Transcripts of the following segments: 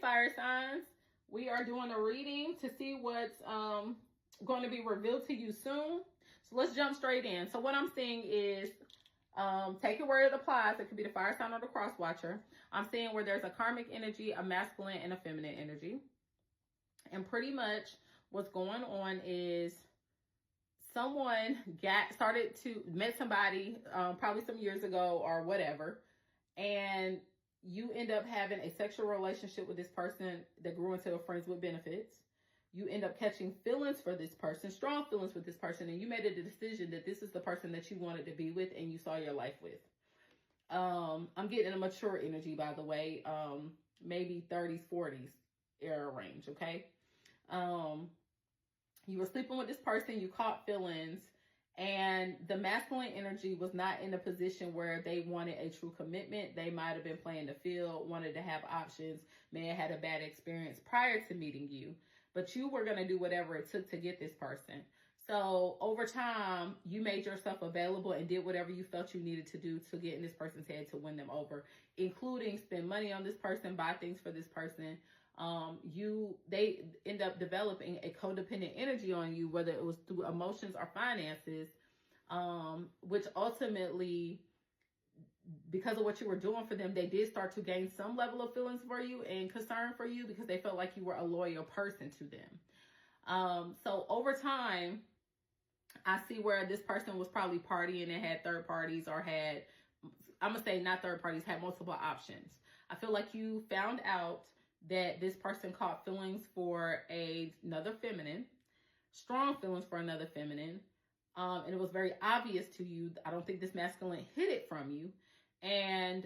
fire signs. We are doing a reading to see what's going to be revealed to you soon. So let's jump straight in. So what I'm seeing is, take it where it applies. It could be the fire sign or the cross watcher. I'm seeing where there's a karmic energy, a masculine and a feminine energy. And pretty much what's going on is someone met somebody probably some years ago or whatever, and you end up having a sexual relationship with this person that grew into a friends with benefits. You end up catching feelings for this person, strong feelings with this person, and you made a decision that this is the person that you wanted to be with and you saw your life with. I'm getting a mature energy, by the way, maybe 30s, 40s era range, okay? You were sleeping with this person, you caught feelings, and the masculine energy was not in a position where they wanted a true commitment. They might have been playing the field, wanted to have options, may have had a bad experience prior to meeting you, but you were going to do whatever it took to get this person. So over time, you made yourself available and did whatever you felt you needed to do to get in this person's head to win them over, including spend money on this person, buy things for this person. They end up developing a codependent energy on you, whether it was through emotions or finances, which ultimately, because of what you were doing for them, they did start to gain some level of feelings for you and concern for you because they felt like you were a loyal person to them. So over time, I see where this person was probably partying and had third parties, or had, I'm going to say not third parties, had multiple options. I feel like you found out that this person caught feelings for another feminine, strong feelings for another feminine. And it was very obvious to you. I don't think this masculine hid it from you. And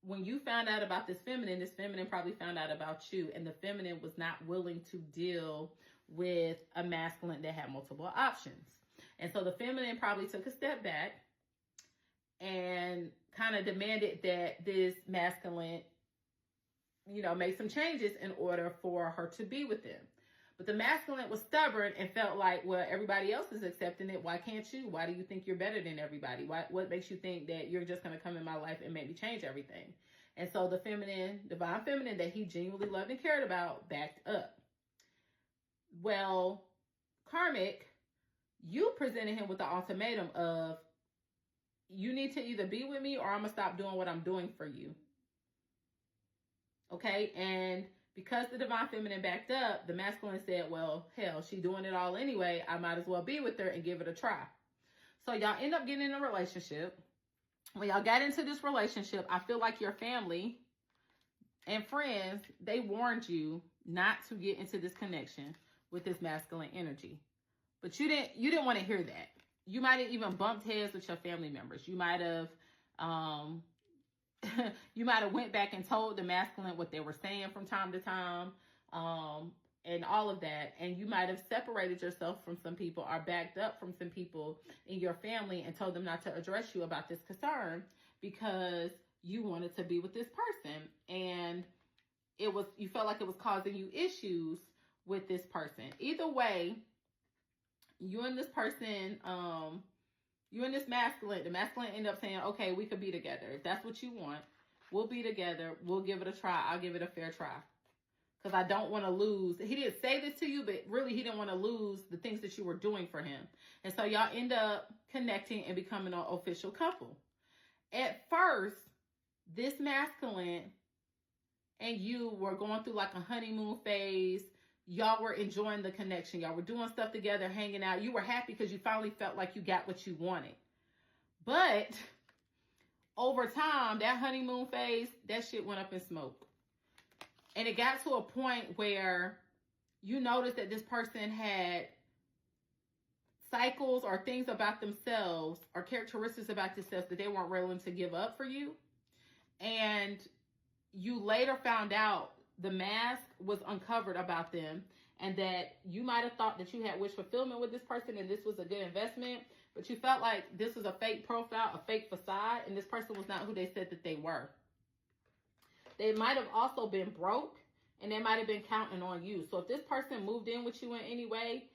when you found out about this feminine probably found out about you, and the feminine was not willing to deal with a masculine that had multiple options. And so the feminine probably took a step back and kind of demanded that this masculine, make some changes in order for her to be with them. But the masculine was stubborn and felt like, well, everybody else is accepting it. Why can't you? Why do you think you're better than everybody? What makes you think that you're just going to come in my life and make me change everything? And so the feminine, divine feminine that he genuinely loved and cared about, backed up. Well, karmic, you presented him with the ultimatum of, you need to either be with me or I'm going to stop doing what I'm doing for you. Okay, and because the divine feminine backed up, the masculine said, well, hell, she doing it all anyway. I might as well be with her and give it a try. So y'all end up getting in a relationship. When y'all got into this relationship, I feel like your family and friends, they warned you not to get into this connection with this masculine energy. But you didn't want to hear that. You might have even bumped heads with your family members. You might have went back and told the masculine what they were saying from time to time, and all of that. And you might have separated yourself from some people or backed up from some people in your family and told them not to address you about this concern because you wanted to be with this person. And you felt like it was causing you issues with this person. Either way, you and this person, you and this masculine, the masculine end up saying, okay, we could be together. If that's what you want, we'll be together. We'll give it a try. I'll give it a fair try. Because I don't want to lose. He didn't say this to you, but really he didn't want to lose the things that you were doing for him. And so y'all end up connecting and becoming an official couple. At first, this masculine and you were going through like a honeymoon phase. Y'all were enjoying the connection. Y'all were doing stuff together, hanging out. You were happy because you finally felt like you got what you wanted. But over time, that honeymoon phase, that shit went up in smoke. And it got to a point where you noticed that this person had cycles or things about themselves or characteristics about themselves that they weren't willing to give up for you. And you later found out the mask was uncovered about them, and that you might have thought that you had wish fulfillment with this person and this was a good investment, but you felt like this was a fake profile, a fake facade, and this person was not who they said that they were. They might have also been broke, and they might have been counting on you. So if this person moved in with you in any way,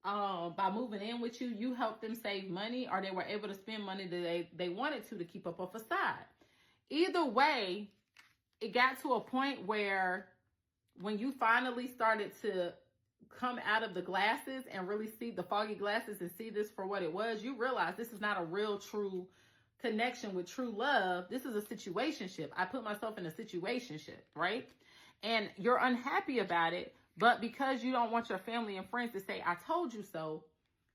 by moving in with you, you helped them save money, or they were able to spend money that they wanted to keep up a facade. Either way, it got to a point where when you finally started to come out of the glasses and really see the foggy glasses and see this for what it was, you realize this is not a real, true connection with true love. This is a situationship. I put myself in a situationship, right? And you're unhappy about it, but because you don't want your family and friends to say, I told you so,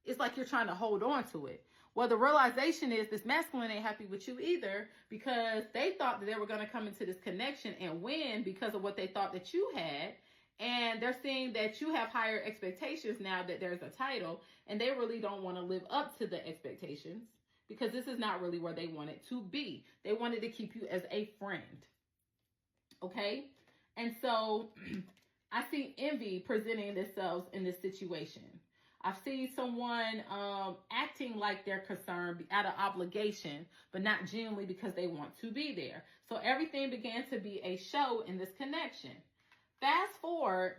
it's like you're trying to hold on to it. Well, the realization is this masculine ain't happy with you either, because they thought that they were going to come into this connection and win because of what they thought that you had. And they're seeing that you have higher expectations now that there's a title, and they really don't want to live up to the expectations, because this is not really where they wanted to be. They wanted to keep you as a friend. Okay? And so I see envy presenting themselves in this situation. I see someone acting like they're concerned out of obligation, but not genuinely because they want to be there. So everything began to be a show in this connection. Fast forward,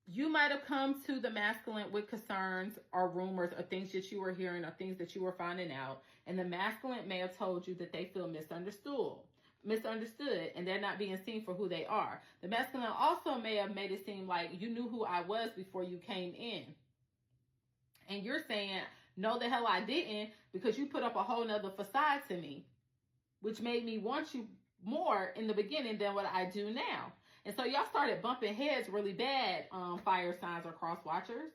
you might have come to the masculine with concerns or rumors or things that you were hearing or things that you were finding out. And the masculine may have told you that they feel misunderstood, and they're not being seen for who they are. The masculine also may have made it seem like you knew who I was before you came in. And you're saying, no, the hell I didn't, because you put up a whole nother facade to me, which made me want you more in the beginning than what I do now. And so y'all started bumping heads really bad, fire signs or cross watchers.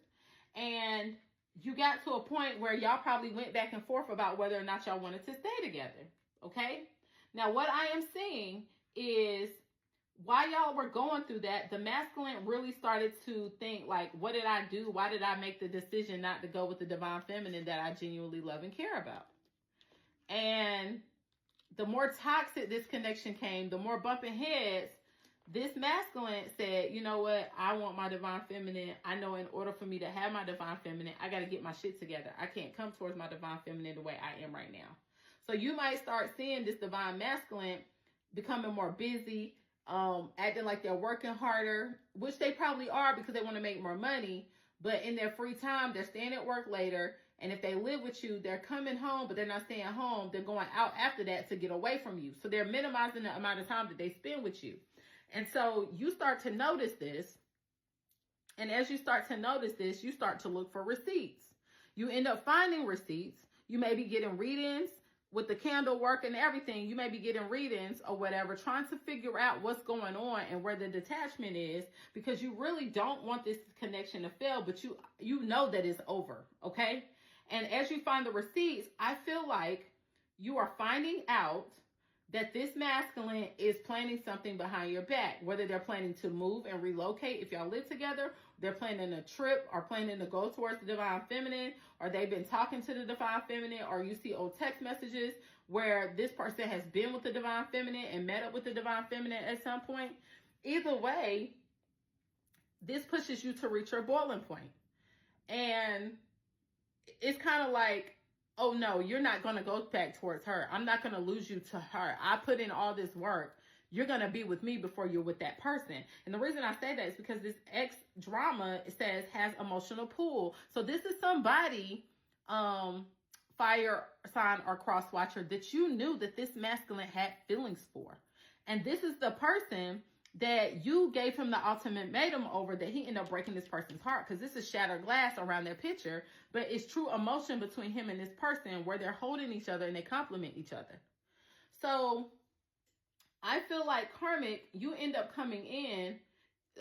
And you got to a point where y'all probably went back and forth about whether or not y'all wanted to stay together. Okay? Now, what I am seeing is while y'all were going through that, the masculine really started to think like, what did I do? Why did I make the decision not to go with the divine feminine that I genuinely love and care about? And the more toxic this connection came, the more bumping heads, this masculine said, you know what? I want my divine feminine. I know in order for me to have my divine feminine, I got to get my shit together. I can't come towards my divine feminine the way I am right now. So you might start seeing this divine masculine becoming more busy, acting like they're working harder, which they probably are because they want to make more money. But in their free time, they're staying at work later. And if they live with you, they're coming home, but they're not staying home. They're going out after that to get away from you. So they're minimizing the amount of time that they spend with you. And so you start to notice this. And as you start to notice this, you start to look for receipts. You end up finding receipts. You may be getting readings with the candle work and everything. You may be getting readings or whatever, trying to figure out what's going on and where the detachment is, because you really don't want this connection to fail, but you know that it's over, okay? And as you find the receipts, I feel like you are finding out that this masculine is planning something behind your back, whether they're planning to move and relocate if y'all live together, they're planning a trip or planning to go towards the divine feminine, or they've been talking to the divine feminine, or you see old text messages where this person has been with the divine feminine and met up with the divine feminine at some point. Either way, this pushes you to reach your boiling point. And it's kind of like, oh no, you're not going to go back towards her. I'm not going to lose you to her. I put in all this work. You're going to be with me before you're with that person. And the reason I say that is because this ex drama, it says, has emotional pull. So this is somebody, fire sign or cross watcher, that you knew that this masculine had feelings for. And this is the person that you gave him the ultimatum over, that he ended up breaking this person's heart, because this is shattered glass around their picture, but it's true emotion between him and this person where they're holding each other and they complement each other. So I feel like karmic, you end up coming in.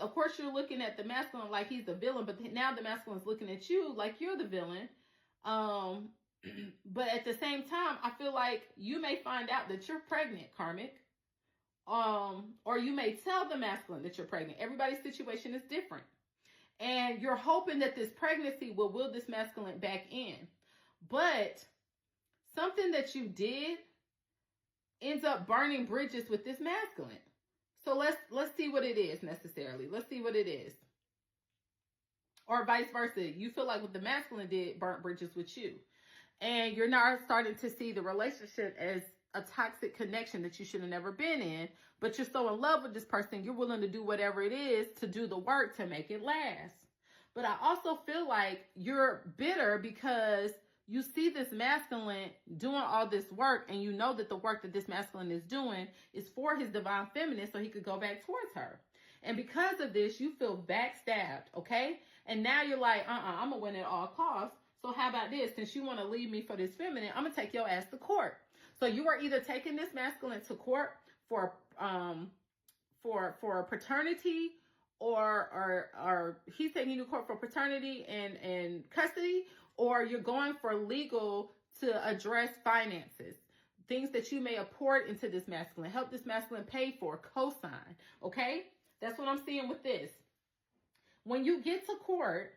Of course, you're looking at the masculine like he's the villain, but now the masculine's looking at you like you're the villain. But at the same time, I feel like you may find out that you're pregnant, karmic. Or you may tell the masculine that you're pregnant. Everybody's situation is different. And you're hoping that this pregnancy will will this masculine back in. But something that you did ends up burning bridges with this masculine. So let's see what it is necessarily. Let's see what it is. Or vice versa. You feel like what the masculine did burnt bridges with you. And you're now starting to see the relationship as a toxic connection that you should have never been in, but you're so in love with this person, you're willing to do whatever it is to do the work to make it last. But I also feel like you're bitter because you see this masculine doing all this work, and you know that the work that this masculine is doing is for his divine feminine so he could go back towards her. And because of this, you feel backstabbed, okay? And now you're like, I'm going to win at all costs. So how about this? Since you want to leave me for this feminine, I'm going to take your ass to court. So you are either taking this masculine to court for paternity, or he's taking you to court for paternity and custody, or you're going for legal to address finances, things that you may have poured into this masculine, help this masculine pay for, co-sign, okay? That's what I'm seeing with this. When you get to court,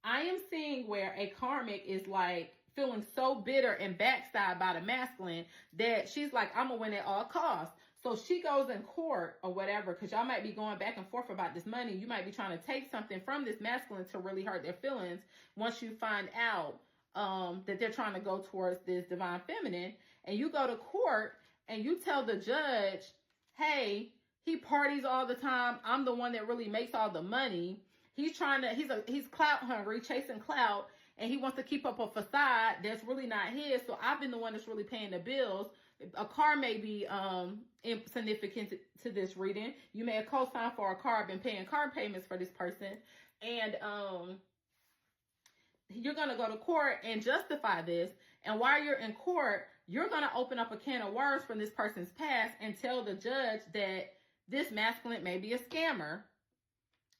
I am seeing where a karmic is like feeling so bitter and backstabbed by the masculine that she's like, I'm going to win at all costs. So she goes in court or whatever, because y'all might be going back and forth about this money. You might be trying to take something from this masculine to really hurt their feelings once you find out that they're trying to go towards this divine feminine. And you go to court and you tell the judge, hey, he parties all the time. I'm the one that really makes all the money. He's clout hungry, chasing clout, and he wants to keep up a facade that's really not his. So I've been the one that's really paying the bills. A car may be insignificant to this reading. You may have co-signed for a car, been paying car payments for this person, and you're going to go to court and justify this. And while you're in court, you're going to open up a can of worms from this person's past and tell the judge that this masculine may be a scammer,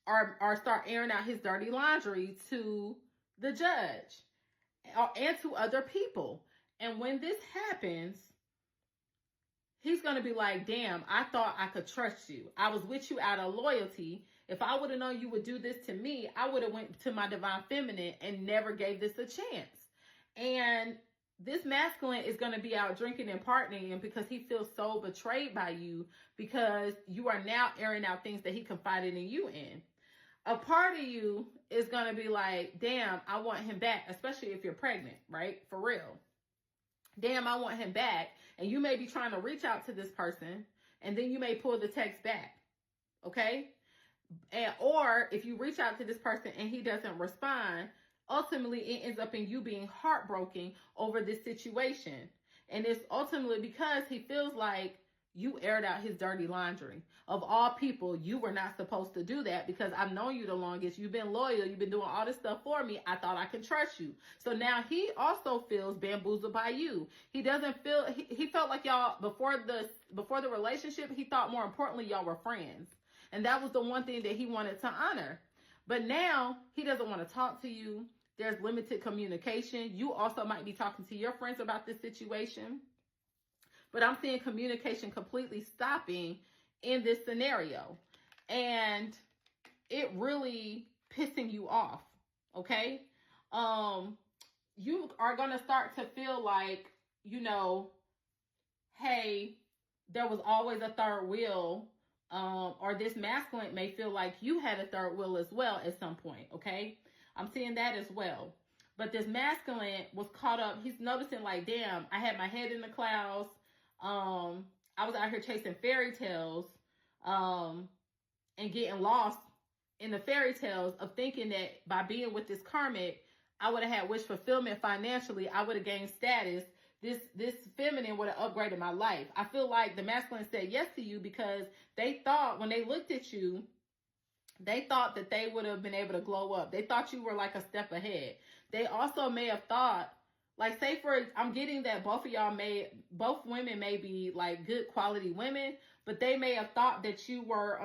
or start airing out his dirty laundry to the judge and to other people. And when this happens, he's going to be like, damn, I thought I could trust you. I was with you out of loyalty. If I would have known you would do this to me, I would have went to my divine feminine and never gave this a chance. And this masculine is going to be out drinking and partying because he feels so betrayed by you, because you are now airing out things that he confided in you in. A part of you is going to be like, damn, I want him back, especially if you're pregnant, right? For real. Damn, I want him back. And you may be trying to reach out to this person, and then you may pull the text back, okay? Or if you reach out to this person and he doesn't respond, ultimately it ends up in you being heartbroken over this situation. And it's ultimately because he feels like you aired out his dirty laundry. Of all people, you were not supposed to do that, because I've known you the longest. You've been loyal. You've been doing all this stuff for me. I thought I could trust you. So now he also feels bamboozled by you. He doesn't feel, he felt like y'all, before the relationship, he thought more importantly y'all were friends. And that was the one thing that he wanted to honor. But now he doesn't want to talk to you. There's limited communication. You also might be talking to your friends about this situation. But I'm seeing communication completely stopping in this scenario. And it really pissing you off, okay? You are going to start to feel like, you know, hey, there was always a third wheel. Or this masculine may feel like you had a third wheel as well at some point, okay? I'm seeing that as well. But this masculine was caught up. He's noticing like, damn, I had my head in the clouds. I was out here chasing fairy tales, and getting lost in the fairy tales of thinking that by being with this karmic, I would have had wish fulfillment financially. I would have gained status. This feminine would have upgraded my life. I feel like the masculine said yes to you because they thought when they looked at you, they thought that they would have been able to glow up. They thought you were like a step ahead. They also may have thought, like, say I'm getting that both women may be like good quality women, but they may have thought that you were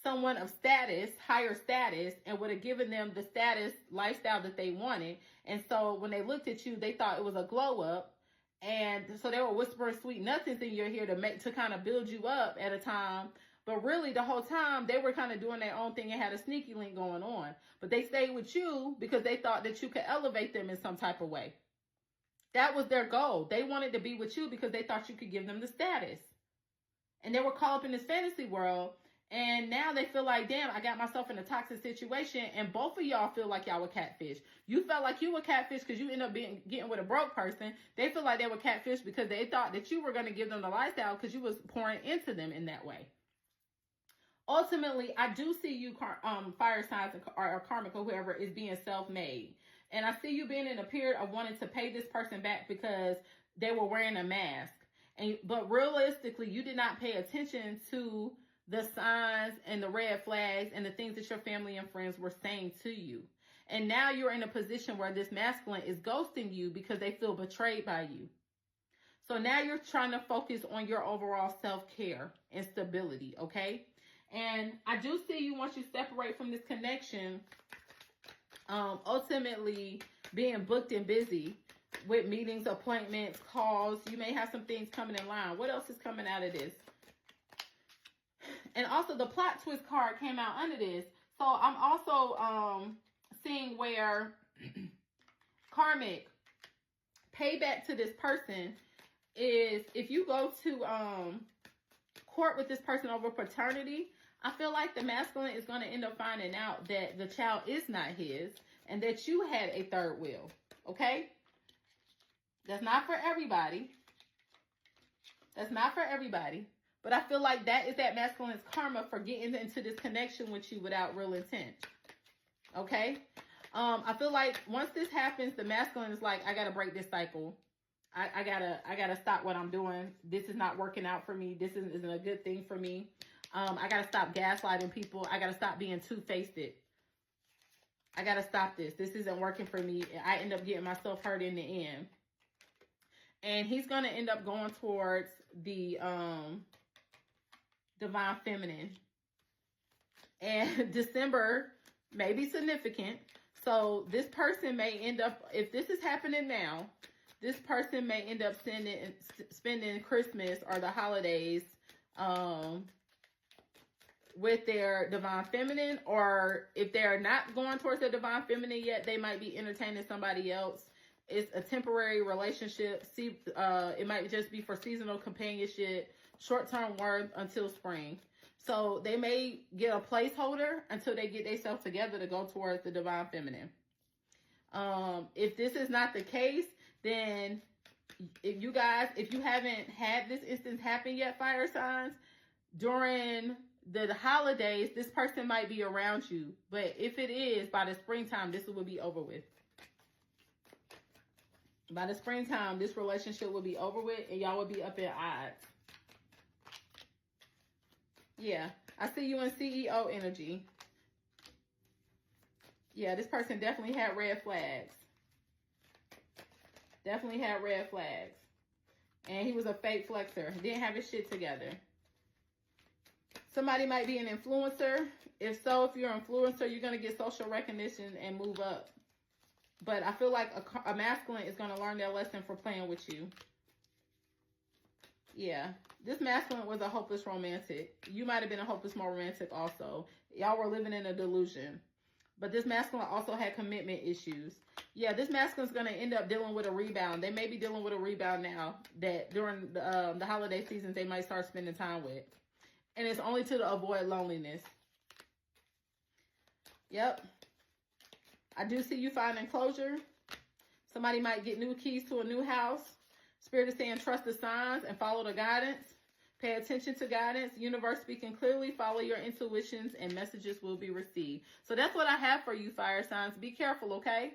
someone of status, higher status, and would have given them the status lifestyle that they wanted. And so when they looked at you, they thought it was a glow up. And so they were whispering sweet nothings in your ear to kind of build you up at a time. But really, the whole time, they were kind of doing their own thing and had a sneaky link going on. But they stayed with you because they thought that you could elevate them in some type of way. That was their goal. They wanted to be with you because they thought you could give them the status. And they were caught up in this fantasy world. And now they feel like, damn, I got myself in a toxic situation. And both of y'all feel like y'all were catfish. You felt like you were catfish because you ended up getting with a broke person. They feel like they were catfish because they thought that you were going to give them the lifestyle because you was pouring into them in that way. Ultimately, I do see you, fire signs or karmic or whoever, is being self-made. And I see you being in a period of wanting to pay this person back because they were wearing a mask. But realistically, you did not pay attention to the signs and the red flags and the things that your family and friends were saying to you. And now you're in a position where this masculine is ghosting you because they feel betrayed by you. So now you're trying to focus on your overall self-care and stability, okay? And I do see you, once you separate from this connection, ultimately being booked and busy with meetings, appointments, calls. You may have some things coming in line. What else is coming out of this? And also the plot twist card came out under this. So I'm also seeing where karmic payback to this person is if you go to court with this person over paternity. I feel like the masculine is going to end up finding out that the child is not his and that you had a third wheel. Okay? That's not for everybody. That's not for everybody. But I feel like that is that masculine's karma for getting into this connection with you without real intent. Okay? I feel like once this happens, the masculine is like, I got to break this cycle. I gotta stop what I'm doing. This is not working out for me. This isn't a good thing for me. I gotta stop gaslighting people. I gotta stop being two-faced. I gotta stop this. This isn't working for me. I end up getting myself hurt in the end. And he's gonna end up going towards the divine feminine. And December may be significant. So this person may end up, if this is happening now, this person may end up spending Christmas or the holidays with their divine feminine, or if they're not going towards the divine feminine yet, they might be entertaining somebody else. It's a temporary relationship. It might just be for seasonal companionship, short-term work until spring. So they may get a placeholder until they get themselves together to go towards the divine feminine. If this is not the case, then if you haven't had this instance happen yet, fire signs, during the holidays, this person might be around you. But if it is, by the springtime, this will be over with. By the springtime, this relationship will be over with and y'all will be up in odds. Yeah, I see you in CEO energy. Yeah, this person definitely had red flags. Definitely had red flags. And he was a fake flexer. Didn't have his shit together. Somebody might be an influencer. If so, if you're an influencer, you're going to get social recognition and move up. But I feel like a masculine is going to learn their lesson for playing with you. Yeah. This masculine was a hopeless romantic. You might have been a hopeless romantic also. Y'all were living in a delusion. But this masculine also had commitment issues. Yeah, this masculine is going to end up dealing with a rebound. They may be dealing with a rebound now that during the holiday seasons they might start spending time with. And it's only to avoid loneliness. Yep. I do see you finding closure. Somebody might get new keys to a new house. Spirit is saying trust the signs and follow the guidance. Pay attention to guidance. Universe speaking clearly. Follow your intuitions and messages will be received. So that's what I have for you, fire signs. Be careful, okay?